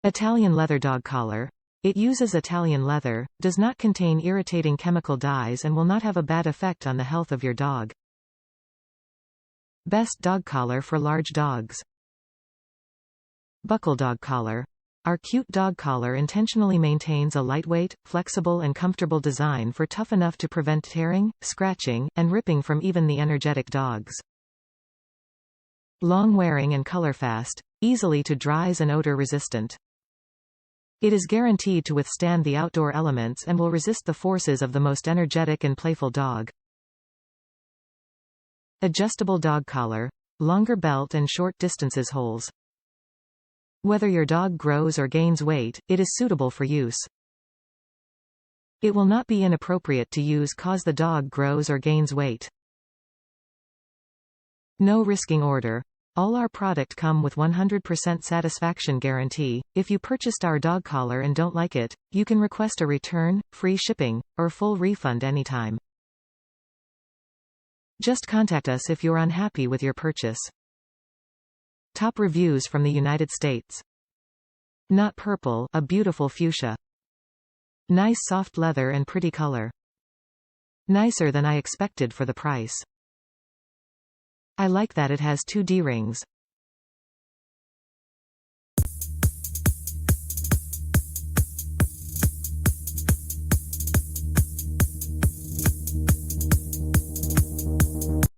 Italian leather dog collar. It uses Italian leather, does not contain irritating chemical dyes and will not have a bad effect on the health of your dog. Best dog collar for large dogs. Buckle dog collar. Our cute dog collar intentionally maintains a lightweight, flexible and comfortable design for tough enough to prevent tearing, scratching, and ripping from even the energetic dogs. Long wearing and colorfast, easily to dries and odor resistant. It is guaranteed to withstand the outdoor elements and will resist the forces of the most energetic and playful dog. Adjustable dog collar. Longer belt and short distances holes. Whether your dog grows or gains weight, it is suitable for use. It will not be inappropriate to use cause the dog grows or gains weight. No risking order. All our product come with 100% satisfaction guarantee. If you purchased our dog collar and don't like it, you can request a return, free shipping, or full refund anytime. Just contact us if you're unhappy with your purchase. Top reviews from the United States. Not purple, a beautiful fuchsia. Nice soft leather and pretty color. Nicer than I expected for the price. I like that it has 2 D-rings.